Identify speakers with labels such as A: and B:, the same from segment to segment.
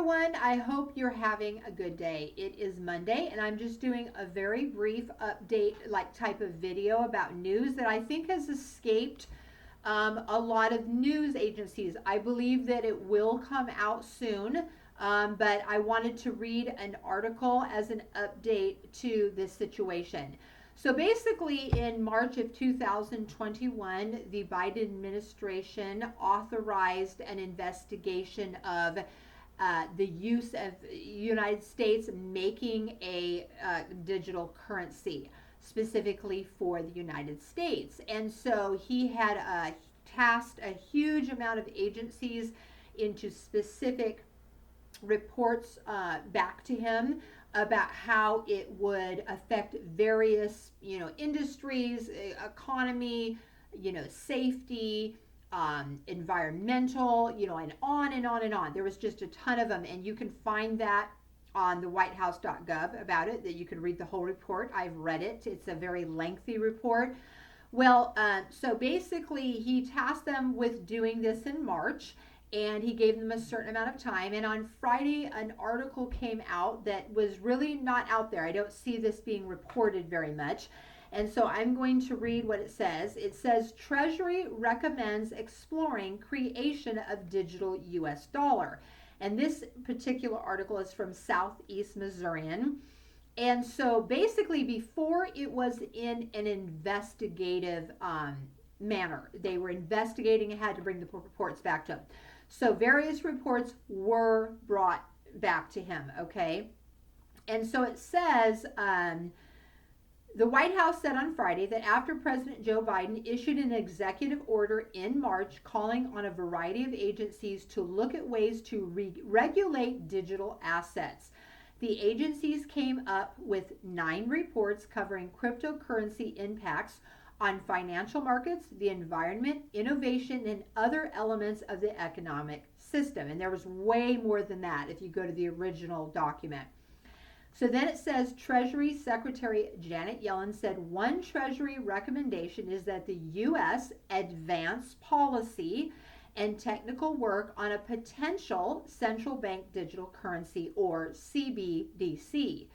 A: everyone. I hope you're having a good day. It is Monday, and I'm just doing a very brief update, like type of video about news that I think has escaped a lot of news agencies. I believe that it will come out soon, but I wanted to read an article as an update to this situation. So basically, in March of 2021, the Biden administration authorized an investigation of the use of United States making a digital currency specifically for the United States. And so he had tasked a huge amount of agencies into specific reports back to him about how it would affect various, industries, economy, safety, environmental, and on and on and on. There was just a ton of them, and you can find that on the whitehouse.gov about it, that you can read the whole report. I've read it. It's a very lengthy report. Well, so basically, he tasked them with doing this in March, and he gave them a certain amount of time. And on Friday, an article came out that was really not out there. I don't see this being reported very much. And so I'm going to read what it says. It says, Treasury recommends exploring creation of digital US dollar. And this particular article is from Southeast Missourian. And so basically, before it was in an investigative manner, they were investigating and had to bring the reports back to him. So various reports were brought back to him, okay? And so it says, the White House said on Friday that after President Joe Biden issued an executive order in March calling on a variety of agencies to look at ways to regulate digital assets, the agencies came up with 9 reports covering cryptocurrency impacts on financial markets, the environment, innovation, and other elements of the economic system. And there was way more than that if you go to the original document. So then it says Treasury Secretary Janet Yellen said one Treasury recommendation is that the U.S. advance policy and technical work on a potential central bank digital currency, or CBDC,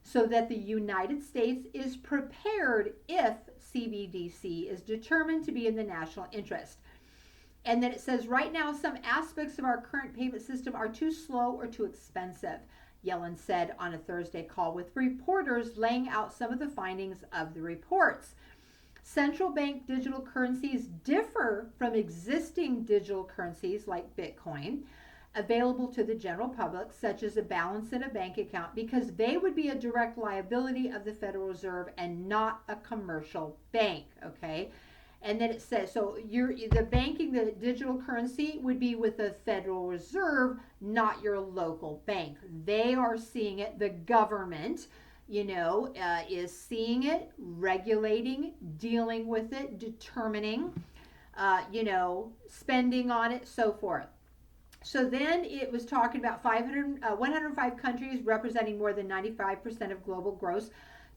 A: so that the United States is prepared if CBDC is determined to be in the national interest. And then it says, right now, some aspects of our current payment system are too slow or too expensive, Yellen said on a Thursday call with reporters, laying out some of the findings of the reports. Central bank digital currencies differ from existing digital currencies like Bitcoin, available to the general public, such as a balance in a bank account, because they would be a direct liability of the Federal Reserve and not a commercial bank, okay? And then it says, so the banking, the digital currency would be with the Federal Reserve, not your local bank. They are seeing it, the government, is seeing it, regulating, dealing with it, determining, spending on it, so forth. So then it was talking about 105 countries representing more than 95% of global gross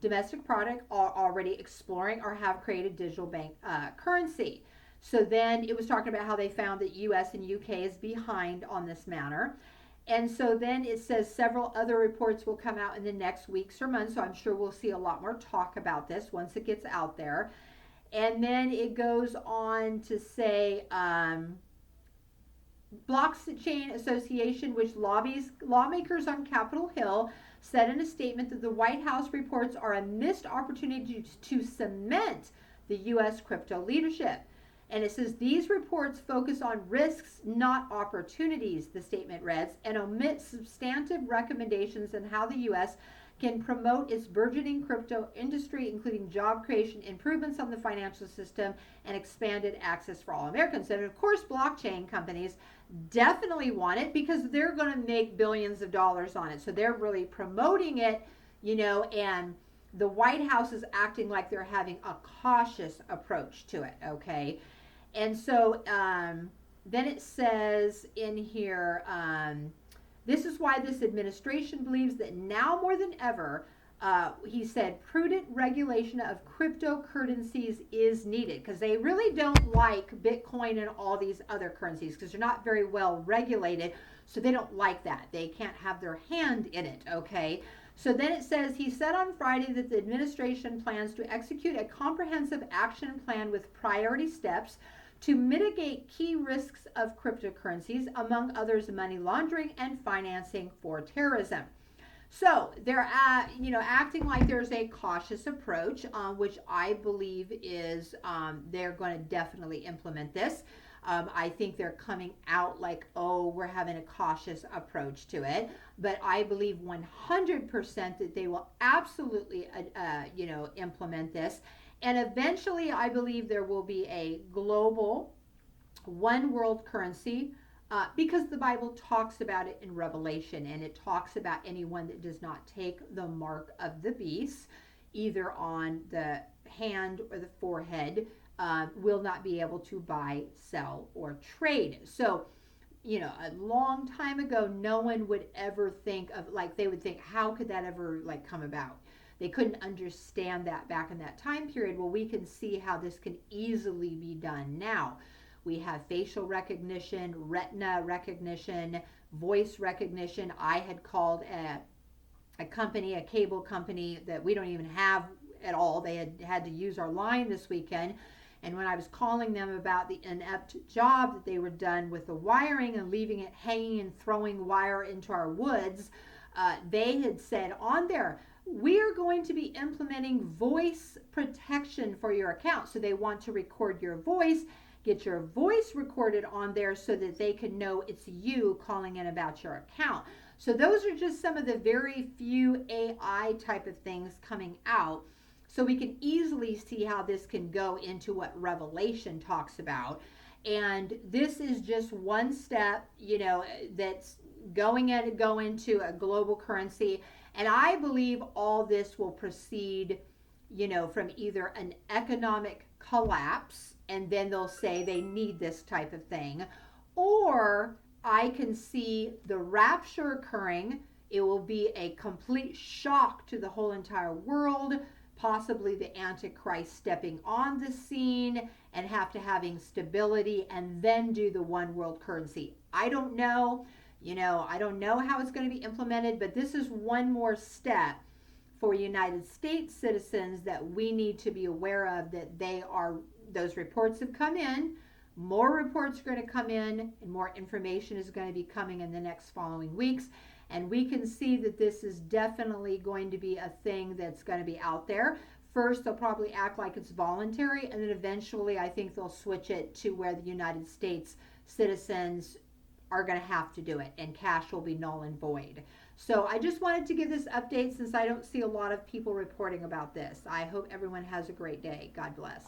A: domestic product are already exploring or have created digital bank currency. So then it was talking about how they found that US and UK is behind on this matter. And so then it says several other reports will come out in the next weeks or months. So I'm sure we'll see a lot more talk about this once it gets out there. And then it goes on to say, Blockchain Association, which lobbies lawmakers on Capitol Hill, said in a statement that the White House reports are a missed opportunity to cement the U.S. crypto leadership. And it says these reports focus on risks, not opportunities, the statement reads, and omit substantive recommendations on how the U.S. can promote its burgeoning crypto industry, including job creation, improvements on the financial system, and expanded access for all Americans. And of course, blockchain companies definitely want it because they're going to make billions of dollars on it. So they're really promoting it, and the White House is acting like they're having a cautious approach to it, okay? And so then it says in here, this is why this administration believes that now more than ever, he said prudent regulation of cryptocurrencies is needed because they really don't like Bitcoin and all these other currencies because they're not very well regulated. So they don't like that. They can't have their hand in it, okay? So then it says he said on Friday that the administration plans to execute a comprehensive action plan with priority steps to mitigate key risks of cryptocurrencies, among others, money laundering and financing for terrorism. So they're acting like there's a cautious approach, which I believe is they're going to definitely implement this. I think they're coming out like, oh, we're having a cautious approach to it. But I believe 100% that they will absolutely, implement this. And eventually, I believe there will be a global one world currency because the Bible talks about it in Revelation, and it talks about anyone that does not take the mark of the beast, either on the hand or the forehead, will not be able to buy, sell, or trade. So, a long time ago, no one would ever think of, like, they would think, how could that ever, like, come about? They couldn't understand that back in that time period. Well, we can see how this can easily be done now. We have facial recognition, retina recognition, voice recognition. I had called a company, a cable company that we don't even have at all. They had to use our line this weekend. And when I was calling them about the inept job that they were done with the wiring and leaving it hanging and throwing wire into our woods, they had said on there, we are going to be implementing voice protection for your account. So they want to record your voice, get your voice recorded on there so that they can know it's you calling in about your account. So those are just some of the very few AI type of things coming out. So we can easily see how this can go into what Revelation talks about. And this is just one step, that's going into a global currency. And I believe all this will proceed, from either an economic collapse, and then they'll say they need this type of thing, or I can see the rapture occurring. It will be a complete shock to the whole entire world, possibly the Antichrist stepping on the scene and having stability and then do the one world currency. I don't know. I don't know how it's going to be implemented, but this is one more step for United States citizens that we need to be aware of, that those reports have come in. More reports are going to come in, and more information is going to be coming in the next following weeks. And we can see that this is definitely going to be a thing that's going to be out there. First, they'll probably act like it's voluntary, and then eventually I think they'll switch it to where the United States citizens are going to have to do it, and cash will be null and void. So I just wanted to give this update since I don't see a lot of people reporting about this. I hope everyone has a great day. God bless.